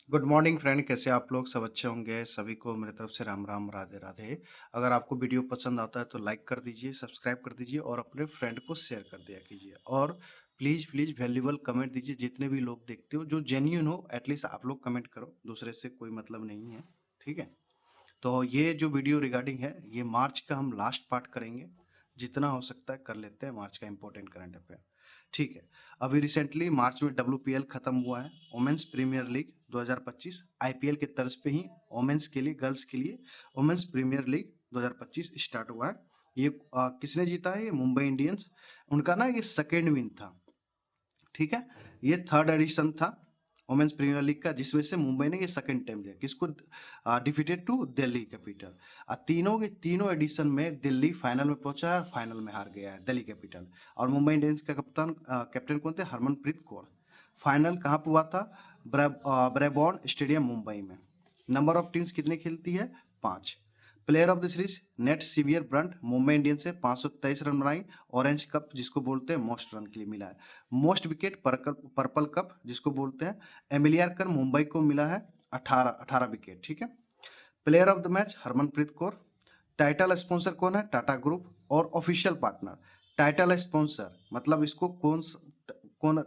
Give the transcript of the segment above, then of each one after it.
Good morning friend, कैसे आप लोग? सब अच्छे होंगे। सभी को मेरी तरफ से राम राम, राधे राधे। अगर आपको वीडियो पसंद आता है तो लाइक कर दीजिए, सब्सक्राइब कर दीजिए और अपने फ्रेंड को शेयर कर दिया कीजिए। और प्लीज़ प्लीज़ वैल्यूबल कमेंट दीजिए। जितने भी लोग देखते हो जो जेन्युइन हो, एटलीस्ट आप लोग कमेंट करो। दूसरे से कोई मतलब नहीं है, ठीक है? तो ये जो वीडियो रिगार्डिंग है, ये मार्च का हम लास्ट पार्ट करेंगे। जितना हो सकता है कर लेते हैं मार्च का इंपॉर्टेंट करंट अफेयर, ठीक है। अभी रिसेंटली मार्च में WPL खत्म हुआ है, वुमेन्स प्रीमियर लीग 2025। IPL के तर्ज पे ही वुमेन्स के लिए, गर्ल्स के लिए वुमेन्स प्रीमियर लीग 2025 स्टार्ट हुआ है। ये किसने जीता है? ये मुंबई इंडियंस। उनका ना ये सेकेंड विन था, ठीक है। ये थर्ड एडिशन था वुमेन्स प्रीमियर लीग का, जिसमें से मुंबई ने ये सेकंड टाइम दिया, किसको डिफीटेड टू दिल्ली कैपिटल। तीनों के तीनों एडिशन में दिल्ली फाइनल में पहुंचा है, फाइनल में हार गया है दिल्ली कैपिटल। और मुंबई इंडियंस का कैप्टन कौन थे? हरमनप्रीत कौर। फाइनल कहाँ पे हुआ था? ब्रेबॉर्न स्टेडियम मुंबई में। नंबर ऑफ टीम्स कितने खेलती है? 5। Player of the series net severe Brunt, Mumbai Indians से 523 रन बनाई। ऑरेंज कप जिसको बोलते हैं मोस्ट रन के लिए मिला है। मोस्ट विकेट पर्पल कप जिसको बोलते हैं एमिलियारकर, मुंबई को मिला है 18 विकेट, ठीक है। Player of the match Harmanpreet Kaur. Title sponsor कौन है? टाटा ग्रुप। और ऑफिशियल पार्टनर, टाइटल स्पॉन्सर मतलब इसको कौन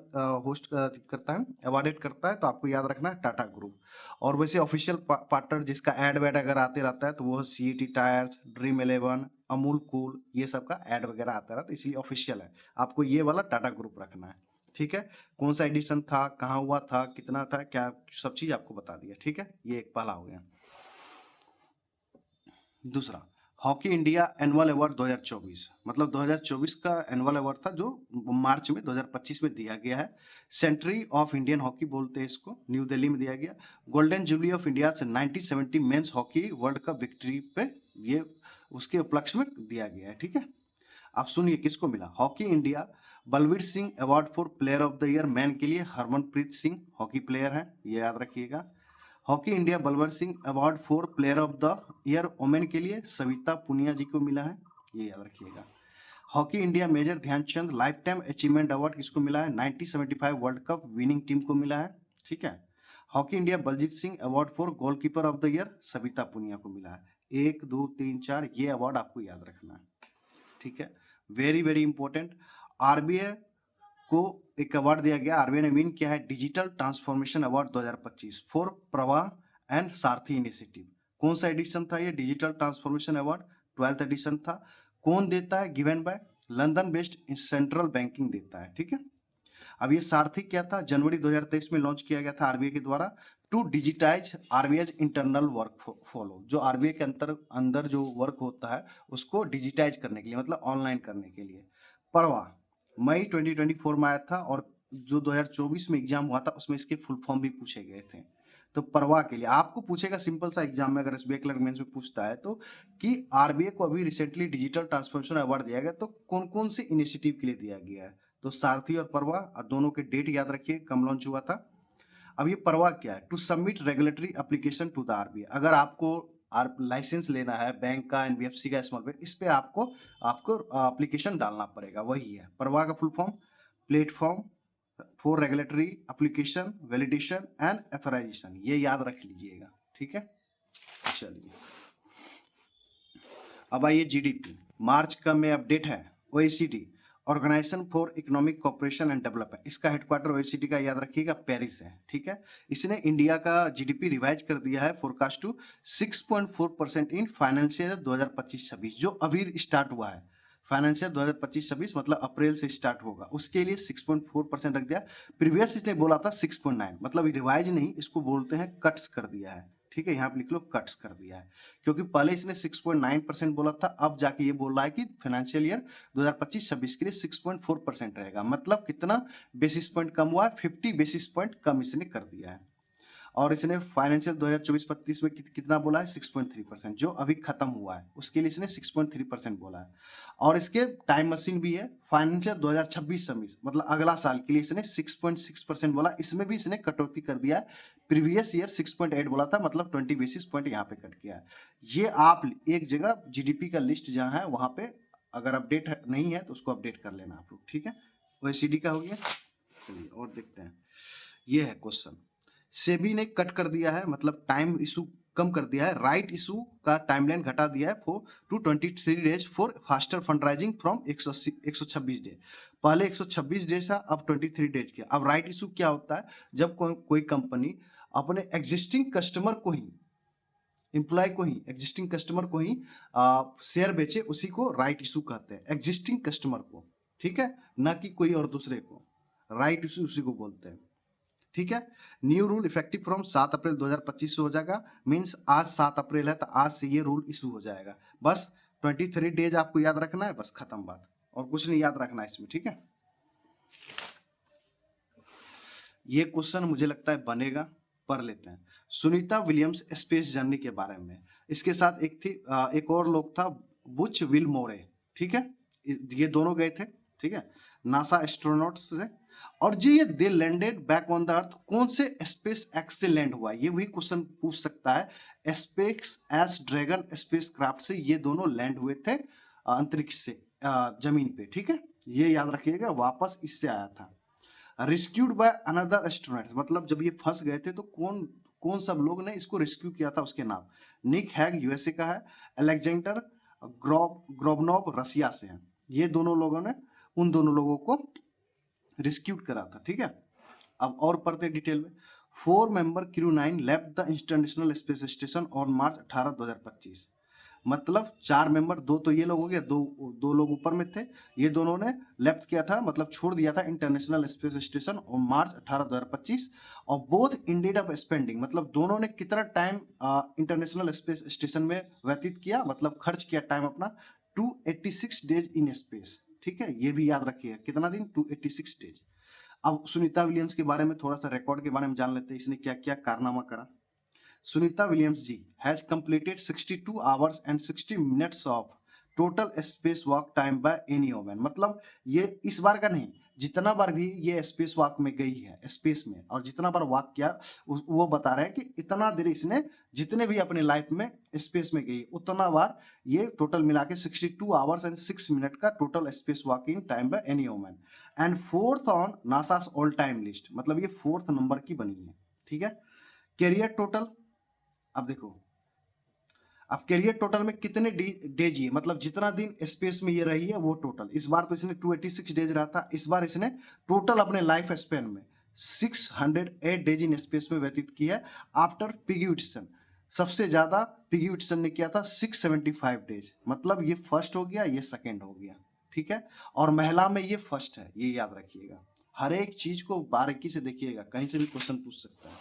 होस्ट करता है, अवार्डेड करता है? तो आपको याद रखना है टाटा ग्रुप। और वैसे ऑफिशियल पार्टनर जिसका एड वेड अगर आते रहता है तो वो CET tyres, dream 11, Amul cool, ये सब का एड वगैरह आता रहता है, इसलिए ऑफिशियल है। आपको ये वाला टाटा ग्रुप रखना है, ठीक है। कौन सा एडिशन था, कहाँ हुआ था, कितना था, क्या, सब चीज आपको बता दिया, ठीक है। ये एक पहला हो गया। दूसरा, हॉकी इंडिया एनुअल अवार्ड 2024, मतलब 2024 का एनुअल अवार्ड था जो मार्च में 2025 में दिया गया है। सेंचुरी ऑफ इंडियन हॉकी बोलते हैं इसको, न्यू दिल्ली में दिया गया। गोल्डन जुबली ऑफ इंडिया से 1970 men's hockey world cup victory पे ये उसके उपलक्ष्य में दिया गया है, ठीक है। आप सुनिए किसको मिला hockey India. Balbir Singh award for player of the year man के लिए हरमनप्रीत सिंह हॉकी प्लेयर है, ये याद रखिएगा। Hockey India Balbir Singh award for player of the year women के लिए सविता पुनिया जी को मिला है, ये याद रखिएगा। Hockey India major Dhyanchand lifetime achievement award किसको मिला है? 1975 वर्ल्ड कप विनिंग टीम को मिला है, ठीक है। Hockey India Baljit Singh award for goalkeeper of the year Savita Punia को मिला है। 1 2 3 4 ये अवार्ड आपको याद रखना है, ठीक है। Very very important. आरबीआई को एक अवार्ड दिया गया, आरबीआई ने विन किया है डिजिटल ट्रांसफॉर्मेशन अवार्ड 2025 फॉर प्रवाह एंड सारथी इनिशिएटिव। कौन सा एडिशन था ये digital transformation award? 12th addition था। कौन देता है? Given by London based central banking देता है, ठीक है। अब ये सारथी क्या था? जनवरी 2023 में लॉन्च किया गया था आरबीआई के द्वारा to digitise RBI internal work flow, जो आरबीआई के अंदर जो वर्क होता है उसको डिजिटाइज करने के लिए, मतलब ऑनलाइन करने के लिए। परवा मई 2024 में आया था, और जो 2024 में एग्जाम हुआ था उसमें इसके फुल फॉर्म भी पूछे गए थे। तो परवा के लिए आपको पूछेगा सिंपल सा एग्जाम में, अगर एसबीआई क्लर्क मेंस में पूछता है तो, कि आरबीआई को अभी रिसेंटली डिजिटल ट्रांसफॉर्मेशन अवार्ड दिया गया, तो कौन कौन सी इनिशिएटिव के लिए दिया गया है? तो सारथी और परवा दोनों के डेट याद रखिए, कम लॉन्च हुआ था। अब ये परवा क्या है? To submit regulatory application to the RBI. अगर आपको लाइसेंस लेना है बैंक का, एनबीएफसी का, स्मॉल बैंक, इस पे आपको आपको एप्लीकेशन डालना पड़ेगा, वही है परवा का full form. Platform for regulatory application validation and authorisation, ये याद रख लीजिएगा, ठीक है। चलिए अब आइए जीडीपी। मार्च का में अपडेट है। OECD organisation for economic co-operation and development, इसका हेडक्वार्टर ओईसीडी का याद रखिएगा पेरिस है, ठीक है। इसने इंडिया का जीडीपी रिवाइज कर दिया है फोरकास्ट टू 6.4% इन फाइनेंशियल 2025-26, जो अभी स्टार्ट हुआ है। फाइनेंशियल 2025-26 मतलब अप्रैल से स्टार्ट होगा, उसके लिए 6.4% रख दिया। प्रीवियस इसने बोला था 6.9, मतलब रिवाइज नहीं, इसको बोलते हैं कट्स कर दिया है, ठीक है। यहाँ पे लिख लो कट्स कर दिया है, क्योंकि पहले इसने 6.9% बोला था, अब जाके ये बोल रहा है कि फाइनेंशियल ईयर 2025-26 के लिए 6.4% रहेगा। मतलब कितना बेसिस पॉइंट कम हुआ है? 50 बेसिस पॉइंट कम इसने कर दिया है। और इसने फाइनेंशियल 2024-25 में कितना बोला है? 6.3%, जो अभी खत्म हुआ है उसके लिए इसने 6.3% बोला है। और इसके टाइम मशीन भी है फाइनेंशियल 2026-27, मतलब अगला साल के लिए इसने 6.6% बोला, इसमें भी इसने कटौती कर दिया है। प्रीवियस ईयर 6.8 बोला था, मतलब 20 बेसिस पॉइंट यहाँ पे कट किया है। ये आप एक जगह जीडीपी का लिस्ट जहाँ है वहां पे अगर अपडेट नहीं है तो उसको अपडेट कर लेना आप लोग, ठीक है। ओईसीडी का हो गया। चलिए और देखते हैं, ये है क्वेश्चन। सेबी ने कट कर दिया है, मतलब टाइम इशू कम कर दिया है, राइट इशू का टाइमलाइन घटा दिया है for to 23 days for faster fund raising from 126 day. पहले 126 डेज था, अब 23 डेज किया। अब राइट इशू क्या होता है, जब कोई कंपनी अपने एग्जिस्टिंग कस्टमर को ही, एम्प्लॉय को ही, एग्जिस्टिंग कस्टमर को ही शेयर बेचे, उसी को राइट इशू कहते हैं, एग्जिस्टिंग कस्टमर को, ठीक है, ना कि कोई और दूसरे को। राइट इशू उसी को बोलते हैं, ठीक है। न्यू रूल इफेक्टिव फ्रॉम 7 अप्रैल 2025 से हो जाएगा, मींस आज 7 अप्रैल है तो आज से ये रूल इशू हो जाएगा। बस 23 डेज आपको याद रखना है, बस खत्म बात, और कुछ नहीं याद रखना है इसमें, ठीक है। ये क्वेश्चन मुझे लगता है बनेगा, पढ़ लेते हैं। सुनीता विलियम्स स्पेस जर्नी के बारे में, इसके साथ एक और लोग था, बुच विलमोरे, ठीक है, ये दोनों गए थे, ठीक है, नासा एस्ट्रोनॉट्स से। और जी ये they landed back on the earth, कौन से स्पेस एक्स से लैंड हुआ, ये वही क्वेश्चन पूछ सकता है। Space S dragon space craft से ये दोनों लैंड हुए थे अंतरिक्ष से जमीन पे, ठीक है, ये याद रखिएगा, वापस इससे आया था। रेस्क्यूड बाय अनदर एस्ट्रोनॉट, मतलब जब ये फंस गए थे तो कौन कौन सब लोग ने इसको रेस्क्यू किया था, उसके नाम निक हैग यूएसए का है, अलेक्जेंडर ग्रोबनोव रसिया से है। ये दोनों लोगों ने उन दोनों लोगों को रेस्क्यूड करा था, ठीक है। अब और पढ़ते डिटेल में। 4 member crew 9 left the international space station on March 18 2025, मतलब 4 मेंबर, दो तो ये लोग हो गए, दो लोग ऊपर में थे, ये दोनों ने लेफ्ट किया था, मतलब छोड़ दिया था international space station on March 18 2025। और बोथ इंडेड अप स्पेंडिंग, मतलब दोनों ने कितना टाइम इंटरनेशनल स्पेस स्टेशन में व्यतीत किया, मतलब खर्च किया टाइम अपना, 286 डेज इन स्पेस, ठीक है, ये भी याद रखिए कितना दिन, 286 डेज। अब सुनीता विलियम्स के बारे में थोड़ा सा रिकॉर्ड के बारे में जान लेते हैं, इसने क्या क्या कारनामा करा। Sunita Williams ji has completed 62 hours and 60 minutes of total spacewalk time by any woman, मतलब ये इस बार का नहीं, जितना बार भी ये स्पेस वॉक में गई है स्पेस में, और जितना बार वॉक किया वो बता रहे हैं कि इतना देर इसने जितने भी अपने लाइफ में स्पेस में गई उतना बार, ये टोटल मिला के 62 आवर्स एंड 6 मिनट का total space walking time by any woman, and fourth on NASA's all time list, मतलब ये फोर्थ नंबर की बनी है, ठीक है। कैरियर टोटल, अब देखो, अब कैरियर टोटल में कितने डेज ये, मतलब जितना दिन स्पेस में ये रही है वो टोटल, इस बार तो इसने 286 डेज रहा था, इस बार इसने टोटल अपने लाइफ स्पेन में 608 डेज इन स्पेस में व्यतीत किया है। आफ्टर पिगी विल्सन, सबसे ज्यादा पिगी विल्सन ने किया था 675 डेज, मतलब ये फर्स्ट हो गया, ये सेकेंड हो गया, ठीक है। और महिला में ये फर्स्ट है, ये याद रखिएगा, हर एक चीज को बारीकी से देखिएगा, कहीं से भी क्वेश्चन पूछ सकता है।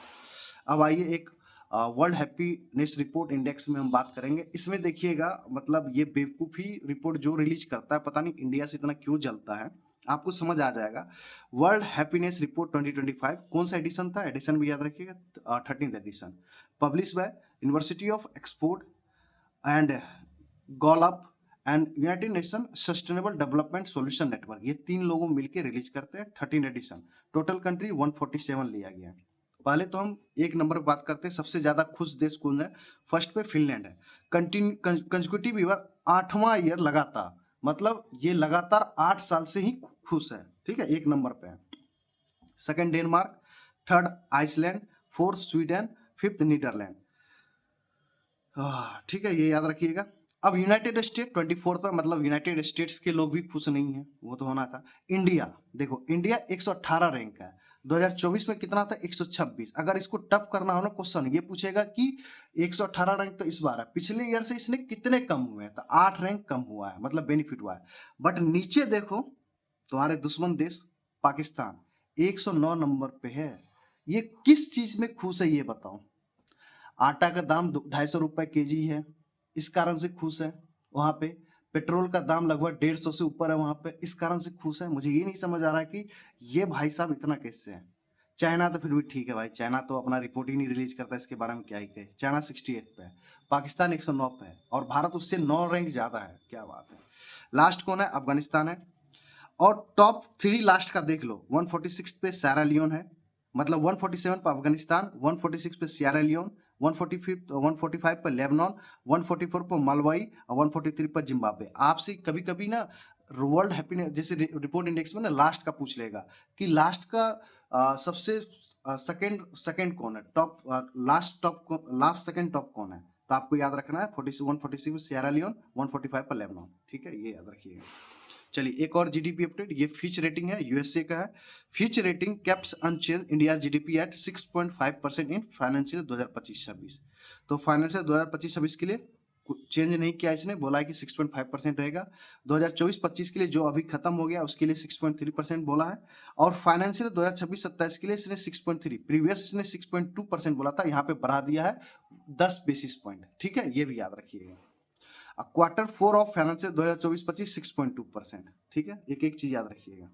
अब आइए एक वर्ल्ड हैप्पीनेस रिपोर्ट इंडेक्स में हम बात करेंगे। इसमें देखिएगा, मतलब ये बेवकूफ़ी रिपोर्ट जो रिलीज करता है, पता नहीं इंडिया से इतना क्यों जलता है, आपको समझ आ जाएगा। वर्ल्ड हैप्पीनेस रिपोर्ट 2025 कौन सा एडिशन था, एडिशन भी याद रखिएगा, 13th edition, publish by university of Oxford and Gallup and United Nation sustainable development solution network, ये तीन लोगों मिलकर रिलीज करते हैं 13 एडिशन। टोटल कंट्री 147 लिया गया है। पहले तो हम एक नंबर पर बात करते हैं, सबसे ज्यादा खुश देश कौन है, फर्स्ट पे फिनलैंड है, कंसेक्यूटिव ईयर 8वां ईयर लगातार, मतलब ये लगातार 8 साल से ही खुश है, ठीक है, एक नंबर पे है। Second Denmark, third Iceland, fourth Sweden, fifth Netherland, ठीक है, ये याद रखिएगा। अब यूनाइटेड स्टेट 24 पर, मतलब यूनाइटेड स्टेट्स के लोग भी खुश नहीं है, वो तो होना था। इंडिया, देखो इंडिया 118 रैंक है, 2024 में कितना था, 126। अगर इसको टफ करना हो ना क्वेश्चन, ये पूछेगा कि 118 रैंक तो इस बार है, पिछले ईयर से इसने कितने कम हुए हैं, तो 8 रैंक कम हुआ है, मतलब बेनिफिट हुआ है। बट नीचे देखो, तुम्हारे दुश्मन देश पाकिस्तान 109 नंबर पे है, ये किस चीज में खुश है ये बताओ। आटा का दाम 250 रुपए केजी है, इस कारण से खुश है वहां पे। पेट्रोल का दाम लगभग 150 से ऊपर है वहां पे, इस कारण से खुश है। मुझे ये नहीं समझ आ रहा है कि ये भाई साहब इतना कैसे है। चाइना तो फिर भी ठीक है भाई, चाइना तो अपना रिपोर्ट ही नहीं रिलीज करता, इसके बारे में क्या ही कहे। चाइना 68 पे है, पाकिस्तान 109 पे है, और भारत उससे 9 रैंक ज्यादा है, क्या बात है। लास्ट कौन है, अफगानिस्तान है। और टॉप 3 लास्ट का देख लो, 146 पे सैरा लियोन है, मतलब 147 पे अफगानिस्तान, 146 पे सियरा लियोन, 145 पर लेबनान, 144 पर मलवाई और 143 पर जिम्बाब्वे। आपसे कभी कभी ना वर्ल्ड हैप्पीनेस जैसे रिपोर्ट इंडेक्स में ना लास्ट का पूछ लेगा कि लास्ट का सबसे सेकंड सेकंड कौन है, टॉप लास्ट सेकंड टॉप कौन है, तो आपको याद रखना है 146 सियरा लियोन, 145 पर लेबनान, ठीक है, ये याद रखिएगा। चलिए एक और जीडीपी अपडेट, ये फिच रेटिंग है, यूएसए का है। Fitch rating kept unchange India GDP at 6.5% in financial 2025-26। तो फाइनेंशियल 2025-26 के लिए चेंज नहीं किया इसने, बोला है कि 6.5% रहेगा। 2024-25 के लिए जो अभी खत्म हो गया उसके लिए 6.3% बोला है, और फाइनेंशियल 2026-27 के लिए इसने 6.3, प्रीवियस इसने 6.2% बोला था, यहाँ पे बढ़ा दिया है 10 बेसिस पॉइंट, ठीक है, ये भी याद रखिएगा। क्वार्टर 4 ऑफ फाइनेंशियल 2024-25 6.2%, ठीक है, एक एक चीज याद रखिएगा।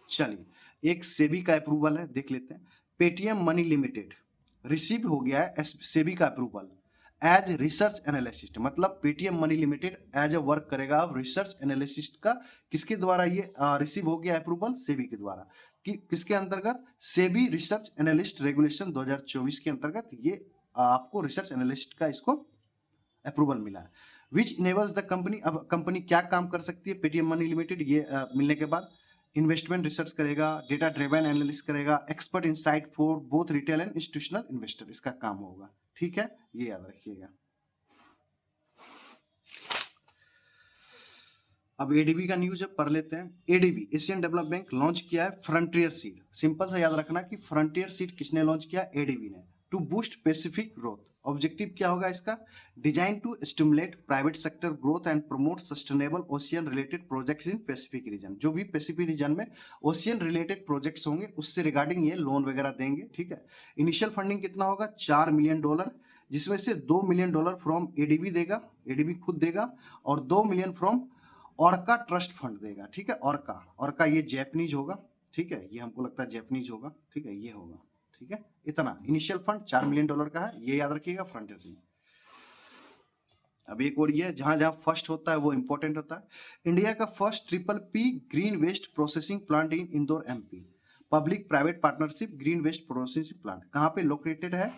चलिए एक सेबी का अप्रूवल है, देख लेते हैं। पेटीएम मनी लिमिटेड रिसीव हो गया है सेबी का अप्रूवल एज रिसर्च एनालिस्ट, मतलब Paytm money limited as a work करेगा अब रिसर्च एनालिस्ट का। किसके द्वारा ये रिसीव हो गया अप्रूवल, सेबी के द्वारा। कि किसके अंतर्गत, सेबी रिसर्च एनालिस्ट रेगुलेशन 2024 के अंतर्गत ये आपको रिसर्च एनालिस्ट का इसको अप्रूवल मिला है। विच इनेबल्स द कंपनी, अब कंपनी क्या काम कर सकती है पेटीएम मनी लिमिटेड, ये मिलने के बाद इन्वेस्टमेंट रिसर्च करेगा, डेटा ड्रिवन एनालिसिस करेगा, expert insight for both retail and institutional investor, इसका काम होगा, ठीक है, ये याद रखिएगा। अब एडीबी का न्यूज है, पढ़ लेते हैं। ADB Asian develop bank launch किया है फ्रंटियर सीड। सिंपल सा याद रखना कि फ्रंटियर सीड किसने लॉन्च किया, एडीबी ने, to boost Pacific growth. Objective क्या होगा इसका, design to stimulate private sector growth and promote sustainable ocean related projects in Pacific region. जो भी पैसिफिक रीजन में ओशियन रिलेटेड प्रोजेक्ट्स होंगे उससे रिगार्डिंग ये लोन वगैरह देंगे, ठीक है। इनिशियल फंडिंग कितना होगा, $4 मिलियन, जिसमें से $2 मिलियन फ्रॉम एडीबी देगा, एडीबी खुद देगा, और $2 million from orca trust fund देगा, ठीक है। ऑर्का ये जैपनीज होगा, ठीक है, ये हमको लगता है जैपनीज होगा, ठीक है, ये होगा, ठीक है। इतना इनिशियल फंड $4 मिलियन का है, ये याद रखिएगा फ्रंटियर सीड। अब एक और ये जहां जहां फर्स्ट होता है वो इंपॉर्टेंट होता है। इंडिया का first PPP green waste processing plant in Indore MP, public private partnership green waste processing plant, कहाँ पे लोकेटेड है,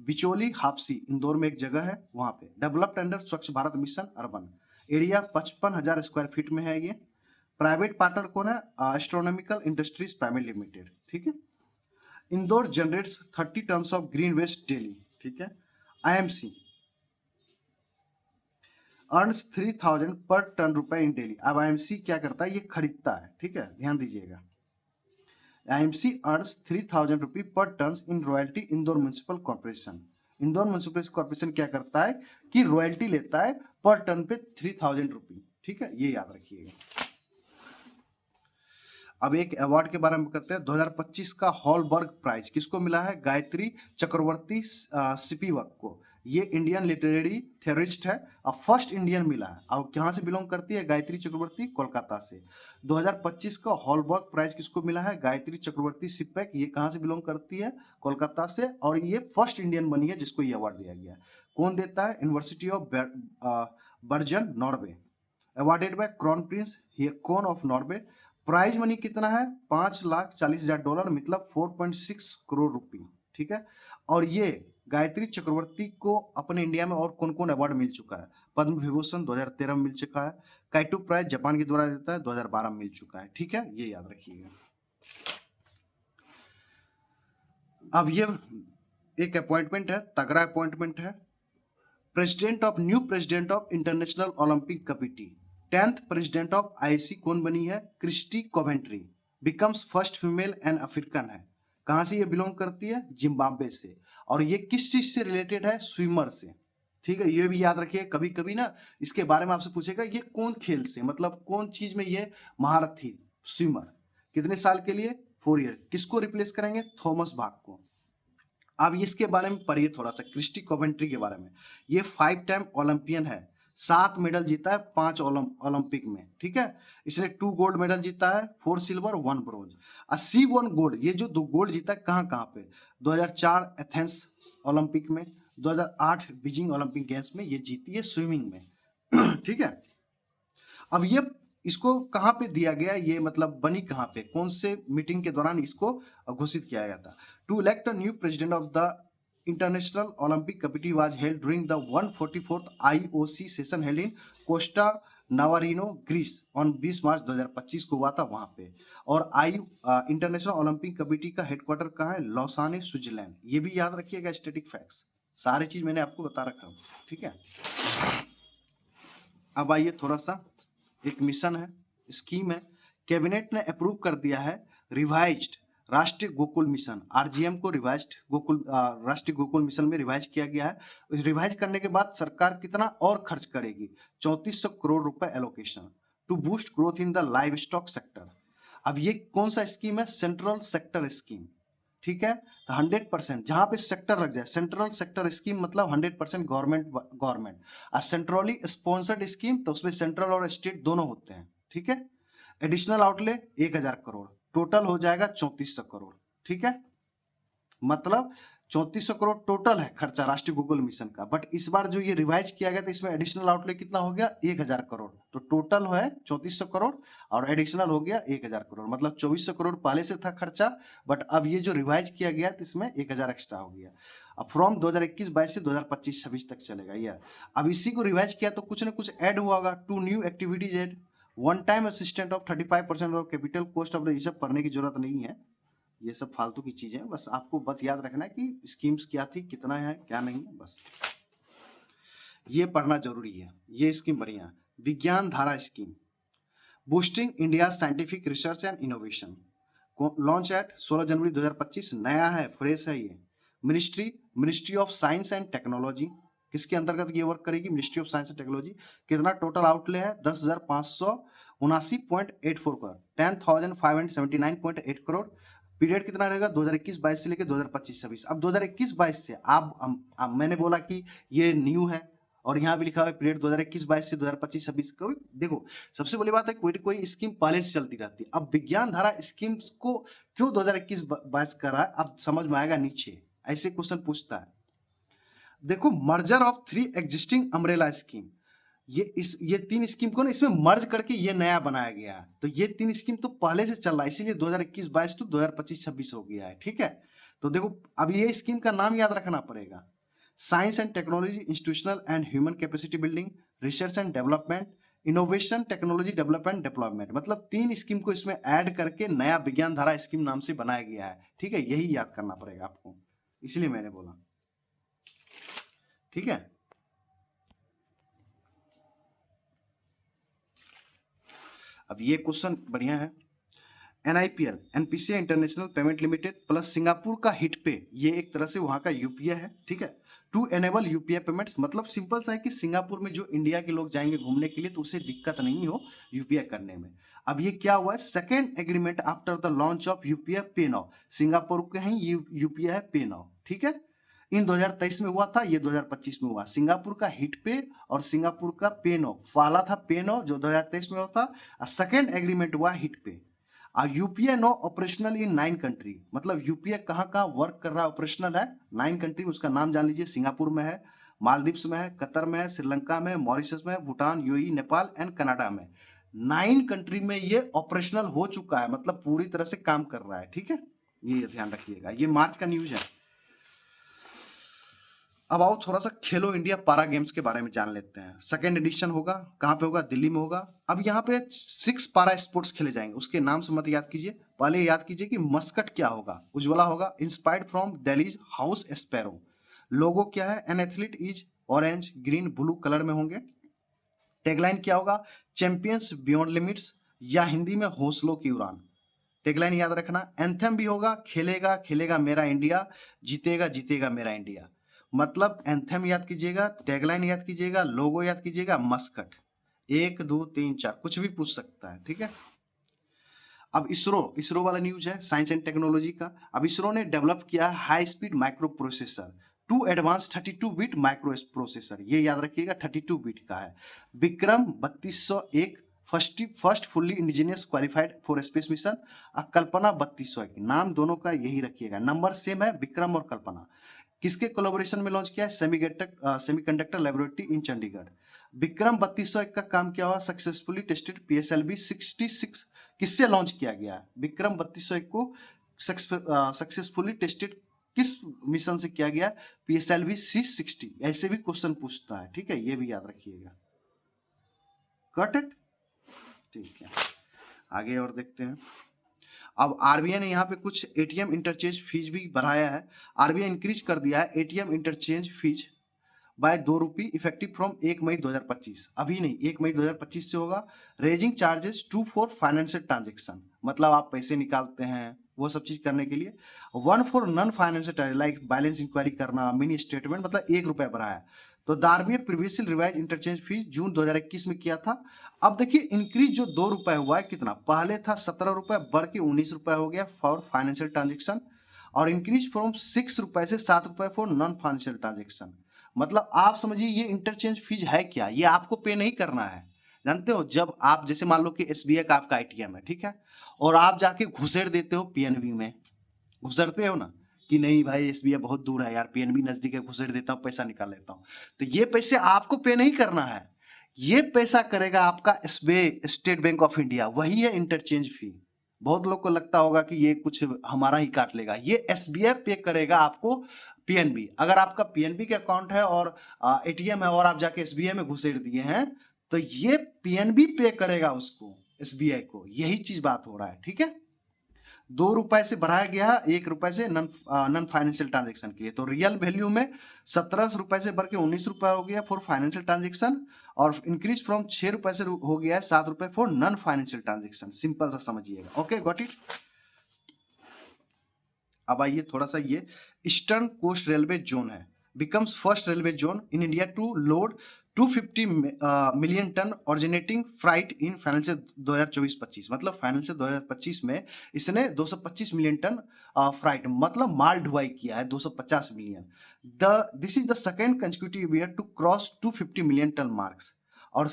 बिचौली हापसी, इंदौर में एक जगह है वहां पे। डेवलप्ड अंडर स्वच्छ Bharat mission urban, area 55,000 square feet में है ये। प्राइवेट पार्टनर कौन है, एस्ट्रोनॉमिकल इंडस्ट्रीज प्राइवेट लिमिटेड, ठीक है। Indore generates 30 tons of green waste daily, ठीक है। आईएमसी अर्न्स 3,000 पर टन रुपए इन डेली। अब आईएमसी क्या करता है, ये खरीदता है, ठीक है, ध्यान दीजिएगा। IMC earns 3,000 rupee per tonne in royalty Indore municipal corporation. Indore municipal corporation क्या करता है कि रॉयल्टी लेता है पर टन पे 3,000 रुपी, ठीक है, ये याद रखिएगा। अब एक अवार्ड के बारे में करते हैं। 2025 का हॉलबर्ग प्राइज किसको मिला है, गायत्री चक्रवर्ती सिपिवक को। ये इंडियन लिटरेरी थ्योरिस्ट है और फर्स्ट इंडियन मिला है। और कहाँ से बिलोंग करती है गायत्री चक्रवर्ती, कोलकाता से। 2025 का हॉलबर्ग प्राइज किसको मिला है, गायत्री चक्रवर्ती सिपैक, ये कहाँ से बिलोंग करती है, कोलकाता से, और ये फर्स्ट इंडियन बनी है जिसको ये अवार्ड दिया गया है। कौन देता है, university of Bergen Norway, awarded by crown prince Haakon of Norway. Prize money कितना है, $5,40,000, मतलब 4.6 करोड़ रुपए, ठीक है। और ये गायत्री चक्रवर्ती को अपने इंडिया में और कौन कौन अवार्ड मिल चुका है, पद्म विभूषण 2013 में मिल चुका है, काइटो प्राइज जापान के द्वारा देता है 2012 में मिल चुका है, ठीक है, ये याद रखिएगा। अब ये एक अपॉइंटमेंट है, तगड़ा अपॉइंटमेंट है। New president of international Olympic committee, 10th president of IC कौन बनी है, Christie Coventry, becomes first female and African है। कहां से ये बिलोंग करती है, जिम्बाब्वे से। और ये किस चीज से रिलेटेड है, स्विमर से, ठीक है, ये भी याद रखिए। कभी कभी ना इसके बारे में आपसे पूछेगा ये कौन खेल से, मतलब कौन चीज में ये महारत थी, स्विमर। कितने साल के लिए, 4 ईयर। किसको रिप्लेस करेंगे, थॉमस बाक को। अब इसके बारे में पढ़िए थोड़ा सा, क्रिस्टी कोवेंट्री के बारे में। ये 5 टाइम ओलंपियन है, 7 मेडल जीता है 5 ओलंपिक में, ठीक है। इसने 2 गोल्ड मेडल जीता है, 4 सिल्वर 1 ब्रोंज। सी 1 गोल्ड, ये जो 2 गोल्ड जीता है कहाँ कहाँ पे, 2004 एथेंस ओलंपिक में, 2008 बीजिंग ओलंपिक गेम्स में ये जीती है स्विमिंग में ठीक है। अब ये इसको कहाँ पे दिया गया, ये मतलब बनी कहाँ पे, कौन से मीटिंग के दौरान इसको घोषित किया गया था। To elect a new president of the international Olympic committee was held during the 144th IOC session held in Costa Navarino Greece on 20 March 2025 को हुआ था वहां पे। और इंटरनेशनल ओलंपिक कमेटी का हेडक्वार्टर कहाँ है? Lausanne, Switzerland. ये भी याद रखिएगा, स्टैटिक फैक्ट्स सारी चीज मैंने आपको बता रखा हूँ, ठीक है। अब आइए थोड़ा सा, एक मिशन है, स्कीम है, कैबिनेट ने अप्रूव कर दिया है रिवाइज्ड राष्ट्रीय गोकुल मिशन, आरजीएम को रिवाइज्ड गोकुल राष्ट्रीय गोकुल मिशन में रिवाइज किया गया है। रिवाइज करने के बाद सरकार कितना और खर्च करेगी? 3400 करोड़ रुपए allocation to boost growth in the livestock sector. अब ये कौन सा स्कीम है? सेंट्रल सेक्टर स्कीम, ठीक है। तो 100% जहां पे सेक्टर लग जाए, सेंट्रल सेक्टर स्कीम मतलब 100% गवर्नमेंट और सेंट्रली स्पॉन्सर्ड स्कीम तो उसमें सेंट्रल और स्टेट दोनों होते हैं, ठीक है। एडिशनल आउटले 1000 करोड़, टोटल हो जाएगा 3400 करोड़, ठीक है। मतलब 3400 करोड़ टोटल है खर्चा राष्ट्रीय गूगल मिशन का। बट इस बार जो ये रिवाइज किया गया था इसमें एडिशनल आउटले कितना हो गया? 1000 करोड़। तो टोटल है 3400 करोड़ और एडिशनल हो गया 1000 करोड़, मतलब 2400 करोड़ पहले से था खर्चा। बट अब ये जो रिवाइज किया गया तो इसमें 1000 एक्स्ट्रा हो गया। अब फ्रॉम 2021-22 से 2025-26 तक चलेगा ये। अब इसी को रिवाइज किया तो कुछ ना कुछ ऐड हुआ होगा। 2 new activities add, one time assistant of 35% of capital cost of the, ये सब पढ़ने की जरूरत नहीं है, ये सब फालतू की चीजें हैं। बस आपको बस याद रखना है कि स्कीम्स क्या थी, कितना है, क्या नहीं है, बस ये पढ़ना जरूरी है। ये स्कीम बढ़िया है। विज्ञान धारा scheme, boosting India scientific research and innovation, launch eight 16 जनवरी 2025। नया है, फ्रेश है ये। Ministry of science and technology, किसके अंतर्गत ये वर्क करेगी? Ministry of science and technology. कितना टोटल आउटले है? 10,579.84 करोड़, 10,579.8 करोड़। पीरियड कितना रहेगा? 2021-22 से लेकर 2025-26। अब 2021-22 से मैंने बोला कि ये न्यू है और यहाँ भी लिखा हुआ है पीरियड 2021-22 से 2025-26। कोई देखो, सबसे बड़ी बात है कोई कोई स्कीम पहले से चलती रहती है। अब विज्ञान धारा स्कीम्स को क्यों 2021-22 कर रहा है, अब समझ में आएगा नीचे, ऐसे क्वेश्चन पूछता है। देखो, merger of 3 existing umbrella scheme, ये 3 स्कीम को ना इसमें मर्ज करके ये नया बनाया गया है। तो ये 3 स्कीम तो पहले से चल रहा है, इसीलिए 2021-22 टू 2025-26 हो गया है, ठीक है। तो देखो, अब ये स्कीम का नाम याद रखना पड़ेगा। Science and technology institutional and human capacity building, research and development, innovation technology development development, मतलब 3 स्कीम को इसमें ऐड करके नया विज्ञान धारा स्कीम नाम से बनाया गया है, ठीक है। यही याद करना पड़ेगा आपको, इसलिए मैंने बोला, ठीक है। अब ये क्वेश्चन बढ़िया है। NIPL, NPCI international payment limited plus Singapore का हिट पे, ये एक तरह से वहां का यूपीआई है, ठीक है। टू एनेबल यूपीआई पेमेंट्स, मतलब सिंपल सा है कि सिंगापुर में जो इंडिया के लोग जाएंगे घूमने के लिए तो उसे दिक्कत नहीं हो यूपीआई करने में। अब ये क्या हुआ है? Second agreement after the launch of UPI पे नाउ, सिंगापुर के ही यूपीआई है पे नाउ, ठीक है। इन 2023 में हुआ था, ये 2025 में हुआ। सिंगापुर का हिट पे और सिंगापुर का पे नाउ, पहला था पे नाउ जो 2023 में होता, और सेकेंड एग्रीमेंट हुआ हिट पे। UPI no operational in 9 country, मतलब यूपीआई कहाँ कहाँ वर्क कर रहा है, ऑपरेशनल है 9 कंट्री। उसका नाम जान लीजिए, सिंगापुर में है, मालदीव्स में है, कतर में है, श्रीलंका में, मॉरिशस में, Bhutan, UAE, Nepal and Canada में। 9 कंट्री में ये ऑपरेशनल हो चुका है, मतलब पूरी तरह से काम कर रहा है, ठीक है। ये ध्यान रखिएगा, ये मार्च का न्यूज है। अब आओ थोड़ा सा खेलो इंडिया पारा गेम्स के बारे में जान लेते हैं। सेकेंड एडिशन होगा, कहाँ पे होगा? दिल्ली में होगा। अब यहाँ पे 6 पारा स्पोर्ट्स खेले जाएंगे, उसके नाम से मत याद कीजिए, पहले याद कीजिए कि मस्कट क्या होगा। उज्ज्वला होगा, inspired from Delhi's house sparrow. Logo क्या है? An athlete is orange green blue colour में होंगे। टैगलाइन क्या होगा? चैंपियंस बियॉन्ड लिमिट्स, या हिंदी में हौसलों की उड़ान। टैगलाइन याद रखना। एंथम भी होगा, खेलेगा खेलेगा मेरा इंडिया, जीतेगा जीतेगा मेरा इंडिया। मतलब एंथम याद कीजिएगा, टैगलाइन याद कीजिएगा, लोगो याद कीजिएगा, मस्कट। 1 2 3 4 कुछ भी पूछ सकता है, ठीक है। अब इसरो वाला न्यूज है, साइंस एंड टेक्नोलॉजी का। अब इसरो ने डेवलप किया है high speed microprocessor to advance 32 bit microprocessor, ये याद रखिएगा 32 बिट का है। Vikram 3201 first fully indigenous qualified for space mission. Kalpana 3201, नाम दोनों का यही रखिएगा, नंबर सेम है, विक्रम और कल्पना। किसके कोलैबोरेशन में लॉन्च किया है? Semiconductor laboratory in Chandigarh. Vikram 3201 का काम क्या हुआ? Successfully tested PSLV 66। किससे लॉन्च किया गया? विक्रम 3201 को सक्सेसफुली टेस्टेड किस मिशन से किया गया? PSLV C60। ऐसे भी क्वेश्चन पूछता है, ठीक है, ये भी याद रखिएगा। Got it? ठीक है, आगे और देखते हैं। अब आरबीआई ने यहाँ पे कुछ एटीएम इंटरचेंज फीस भी बढ़ाया है। आरबीआई इंक्रीज कर दिया है एटीएम इंटरचेंज फीस बाय 2 रुपये इफेक्टिव फ्रॉम 1 मई 2025। अभी नहीं, 1 मई 2025 से होगा। Raising charges to for financial transaction, मतलब आप पैसे निकालते हैं वो सब चीज करने के लिए। 1 for non financial like balance inquiry करना, मिनी स्टेटमेंट, मतलब 1 रुपया बढ़ाया। तो RBI previously revise interchange fees June 2021 में किया था। अब देखिए इंक्रीज जो 2 रुपए हुआ है कितना, पहले था 17 रुपए बढ़ के 19 रुपए हो गया फॉर फाइनेंशियल ट्रांजेक्शन, और इंक्रीज फ्रॉम 6 रुपए से 7 रुपए फॉर नॉन फाइनेंशियल ट्रांजेक्शन। मतलब आप समझिए ये इंटरचेंज फीस है क्या, ये आपको पे नहीं करना है। जानते हो, जब आप जैसे मान लो कि एसबीआई का आपका आईटीएम है, ठीक है, और आप जाके घुसेड़ देते हो पीएनबी में, घुसरते हो ना कि नहीं भाई एसबीआई बहुत दूर है यार, पीएनबी नजदीक है, घुसेड़ देता हूँ पैसा निकाल लेता हूँ, तो ये पैसे आपको पे नहीं करना है, ये पैसा करेगा आपका SBI, state bank of India, वही है इंटरचेंज फी। बहुत लोग को लगता होगा कि ये कुछ हमारा ही काट लेगा, ये एसबीआई पे करेगा आपको पीएनबी। अगर आपका पीएनबी के अकाउंट है और एटीएम है और आप जाके एसबीआई में घुसेड़ दिए हैं, तो ये पीएनबी पे करेगा उसको, एसबीआई को, यही चीज बात हो रहा है, ठीक है। 2 रुपए से बढ़ाया गया 1 रुपए से नॉन फाइनेंशियल ट्रांजेक्शन के लिए। तो रियल वैल्यू में 17 रुपए से बढ़ के 19 रुपए हो गया फॉर फाइनेंशियल ट्रांजेक्शन, और इंक्रीज फ्रॉम 6 रुपए से हो गया है 7 रुपए for non financial transaction. Simple सा समझिएगा, ओके, गॉट इट। अब आइए थोड़ा सा, ये ईस्टर्न कोस्ट रेलवे जोन है, becomes first railway zone in India to load 250 million tonne originating freight in financial 2024-25। मतलब फाइनेंशियल 2025 में इसने 225 मिलियन टन फ्राइट मतलब माल ढुलाई किया है, 250 million. This is the second consecutive year to cross 250 million ton marks, और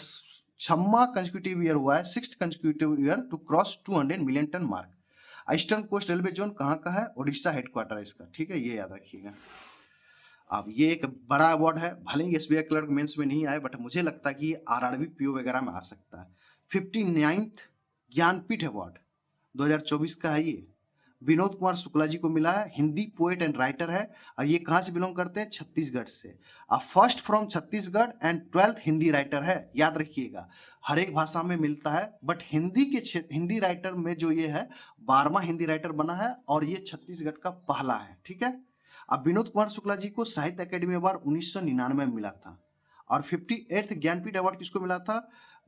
6वां कंसेक्यूटिव ईयर हुआ है, 6th consecutive year to cross 200 million ton mark. Eastern coast railway zone कहाँ का है, उड़ीसा हेडक्वार्टर है इसका, ठीक है, ये याद रखिएगा। अब ये एक बड़ा अवार्ड है, भले ही एसबीआई क्लर्क मेंस में नहीं आए, बट मुझे लगता है कि आरआरबी पीओ वगैरह में आ सकता है। 59th ज्ञानपीठ अवार्ड 2024 का है ये, विनोद कुमार शुक्ला जी को मिला है, हिंदी पोएट एंड राइटर है, और ये कहाँ से बिलोंग करते हैं, छत्तीसगढ़ से। First from Chhattisgarh and 12th Hindi writer है, याद रखिएगा, हर एक भाषा में मिलता है, बट हिंदी राइटर में जो ये है 12वां हिंदी राइटर बना है, और ये छत्तीसगढ़ का पहला है, ठीक है। अब विनोद कुमार शुक्ला जी को साहित्य अकेडमी अवार्ड 1999 में मिला था, और 58th ज्ञानपीठ अवार्ड किसको मिला था,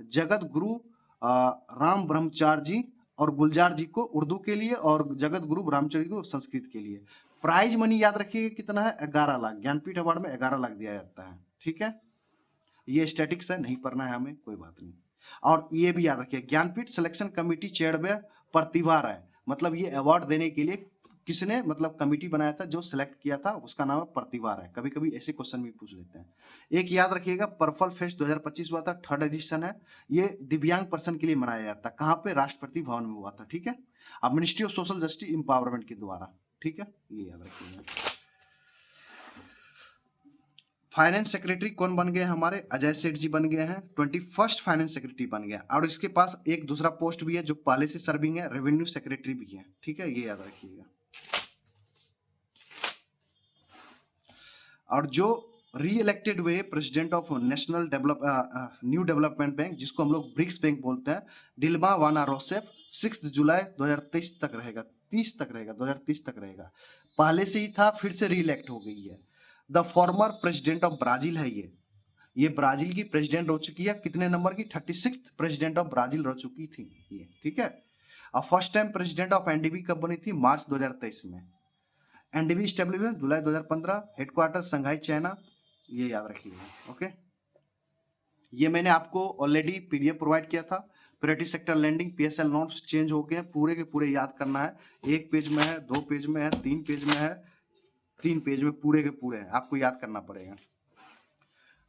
जगत गुरु राम ब्रह्मचारी जी और गुलजार जी को उर्दू के लिए, और जगत गुरु ब्रह्मचारी को संस्कृत के लिए। प्राइज मनी याद रखिएगा कितना है, 11 लाख। ज्ञानपीठ अवार्ड में 11 लाख दिया जाता है, ठीक है। ये स्टैटिक्स है, नहीं पढ़ना है हमें, कोई बात नहीं। और ये भी याद रखिए, ज्ञानपीठ सिलेक्शन कमेटी चेयरमैन प्रतिभा राय, मतलब ये अवार्ड देने के लिए किसने मतलब कमेटी बनाया था, जो सिलेक्ट किया था, उसका नाम है प्रतिभा राय। कभी कभी ऐसे क्वेश्चन भी पूछ लेते हैं। एक याद रखिएगा, पर्पल फेस्ट 2025 हुआ था, 3rd एडिशन है, ये दिव्यांग पर्सन के लिए मनाया जाता है, कहाँ पे, राष्ट्रपति भवन में हुआ था, ठीक है। अब ministry of social justice empowerment के द्वारा, ठीक है, ये याद रखिएगा। फाइनेंस सेक्रेटरी कौन बन गए हमारे, अजय सेठ जी बन गए हैं, 21st फाइनेंस सेक्रेटरी बन गया, और इसके पास एक दूसरा पोस्ट भी है जो पहले से सर्विंग है, रेवेन्यू सेक्रेटरी भी है, ठीक है, ये याद रखिएगा। और जो री इलेक्टेड हुए president of national new development bank, जिसको हम लोग ब्रिक्स बैंक बोलते हैं, डिल्मा वाना रोसेफ, 6 जुलाई 2023 तक रहेगा, 30 तक रहेगा, 2030 तक रहेगा। पहले से ही था, फिर से री इलेक्ट हो गई है। The former president of Brazil है ये ब्राजील की प्रेसिडेंट हो चुकी है, कितने नंबर की, 36th प्रेसिडेंट ऑफ ब्राजील रह चुकी थी ये, ठीक है। और first time president of NDB कब बनी थी, मार्च 2023 में। एनडीबी स्टेब्लिश हुआ जुलाई 2015, हेडक्वार्टर संघाई चाइना, ये याद रखिएगा, ओके। ये मैंने आपको ऑलरेडी पीडीएफ प्रोवाइड किया था, priority sector lending PSL notes change हो गए, पूरे के पूरे याद करना है, 1 पेज में है, 2 पेज में है, 3 पेज में है, 3 पेज में पूरे के पूरे हैं, आपको याद करना पड़ेगा।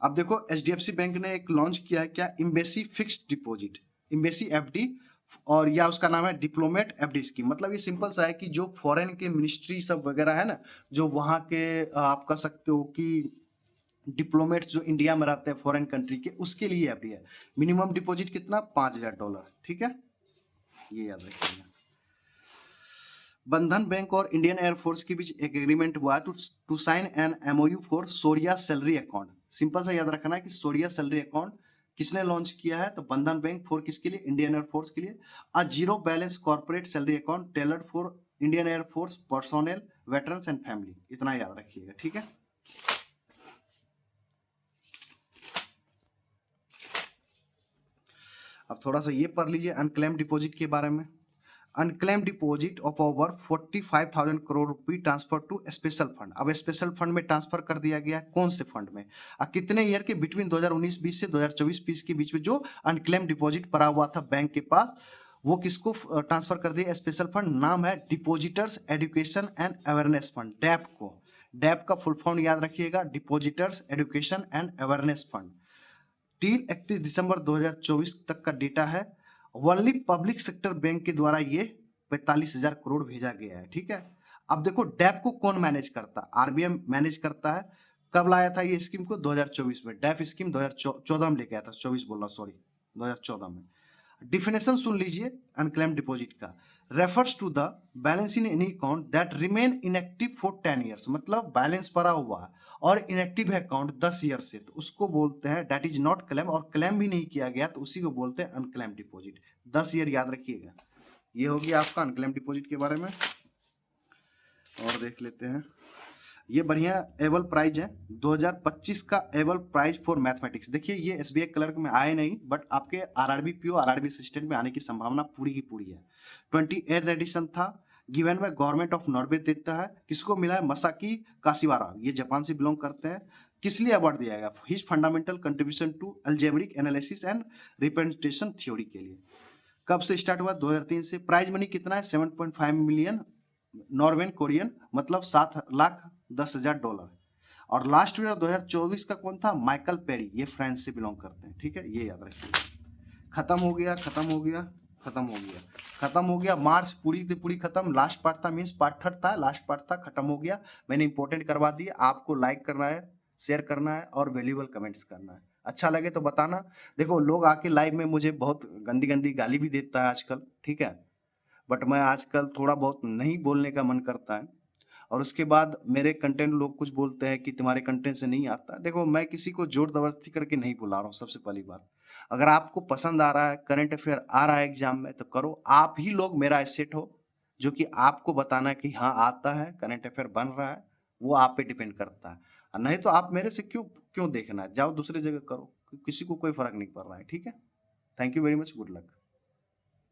अब देखो एचडीएफसी बैंक ने एक लॉन्च किया है, क्या, embassy fixed deposit, embassy FD, और या उसका नाम है डिप्लोमेट एफडी स्कीम। मतलब ये सिंपल सा है कि जो फॉरेन के मिनिस्ट्री सब वगैरह है ना, जो वहाँ के आप कह सकते हो कि डिप्लोमेट्स जो इंडिया में रहते हैं फॉरेन कंट्री के, उसके लिए एफडी है। मिनिमम डिपॉजिट कितना, $5000, ठीक है, ये याद रखिएगा। बंधन बैंक और इंडियन एयरफोर्स के बीच एक एग्रीमेंट हुआ to sign an MoU for Shaurya salary account. Simple सा याद रखना है कि सोरिया सैलरी अकाउंट किसने लॉन्च किया है? तो बंधन बैंक फॉर किसके लिए? इंडियन एयरफोर्स के लिए। A zero balance corporate salary account tailored for Indian air force personnel veterans and family. इतना याद रखिएगा, ठीक है। अब थोड़ा सा ये पढ़ लीजिए अनक्लेम डिपॉजिट के बारे में। Unclaimed deposit of over 45,000 crore rupee transfer to special fund. अब स्पेशल फंड में ट्रांसफर कर दिया गया है, कौन से फंड में? कितने ईयर के? बिटवीन 2019-20 से 2024-25 के बीच में जो अनक्लेम डिपॉजिट पड़ा हुआ था बैंक के पास, वो किसको ट्रांसफर कर दिया? Special fund. नाम है depositors education and awareness fund, डैप को। डैप का फुल फॉर्म याद रखिएगा, depositors education and awareness fund. Till 31 दिसंबर 2024 तक का डेटा है। ओनली पब्लिक सेक्टर बैंक के द्वारा ये 45,000 करोड़ भेजा गया है, ठीक है। अब देखो डैप को कौन मैनेज करता है? आरबीआई मैनेज करता है। कब लाया था ये स्कीम को? 2024 में। डैप स्कीम 2014 में लेके आया था, 24 बोल रहा, सॉरी, 2014 में। डिफिनेशन सुन लीजिए अनक्लेम डिपॉजिट का। Refers to the balance in any account that remain inactive for 10 years, मतलब बैलेंस पड़ा हुआ है और इनएक्टिव है अकाउंट 10 ईयर से, तो उसको बोलते हैं दैट इज नॉट क्लेम, और क्लेम भी नहीं किया गया तो उसी को बोलते हैं अनक्लेम डिपॉजिट। 10 ईयर याद रखिएगा। ये हो गया आपका अनक्लेम डिपॉजिट के बारे में। और देख लेते हैं, ये बढ़िया एवल प्राइज है 2025 का एवल प्राइज फॉर मैथमेटिक्स। देखिए ये एसबीआई क्लर्क में आए नहीं, बट आपके आरआरबी पीओ आरआरबी असिस्टेंट में आने की संभावना पूरी की पूरी है। 28th एडिशन था, गिवन में गवर्नमेंट ऑफ नॉर्वे देता है। किसको मिला है? मसाकी काशिवारा, ये जापान से बिलोंग करते हैं। किस लिए अवार्ड दिया गया? His fundamental contribution to algebraic analysis and representation theory के लिए। कब से स्टार्ट हुआ? 2003 से। प्राइज मनी कितना है? 7.5 मिलियन नॉर्वेन कोरियन, मतलब $7,10,000। और लास्ट विनर 2024 का कौन था? माइकल पेरी, ये फ्रांस से बिलोंग करते हैं, ठीक है, ये याद रखिए। खत्म हो गया, खत्म हो गया, खत्म हो गया, खत्म हो गया। मार्च पूरी की पूरी खत्म। लास्ट पार्ट था, मीन्स पार्ट 3 था, लास्ट पार्ट था, खत्म हो गया। मैंने इंपॉर्टेंट करवा दिया। आपको लाइक करना है, शेयर करना है और वैल्यूएबल कमेंट्स करना है। अच्छा लगे तो बताना। देखो लोग आके लाइव में मुझे बहुत गंदी गंदी गाली भी देता है आजकल, ठीक है, बट मैं आजकल थोड़ा बहुत नहीं बोलने का मन करता है। और उसके बाद मेरे कंटेंट लोग कुछ बोलते हैं कि तुम्हारे कंटेंट से नहीं आता। देखो मैं किसी को जोर जबरदस्ती करके नहीं बुला रहा हूँ। सबसे पहली बात, अगर आपको पसंद आ रहा है, करंट अफेयर आ रहा है एग्जाम में, तो करो। आप ही लोग मेरा एसेट हो, जो कि आपको बताना है कि हाँ आता है, करंट अफेयर बन रहा है, वो आप पे डिपेंड करता है। और नहीं तो आप मेरे से क्यों क्यों देखना है? जाओ दूसरी जगह करो, किसी को कोई फर्क नहीं पड़ रहा है, ठीक है। Thank you very much, good luck.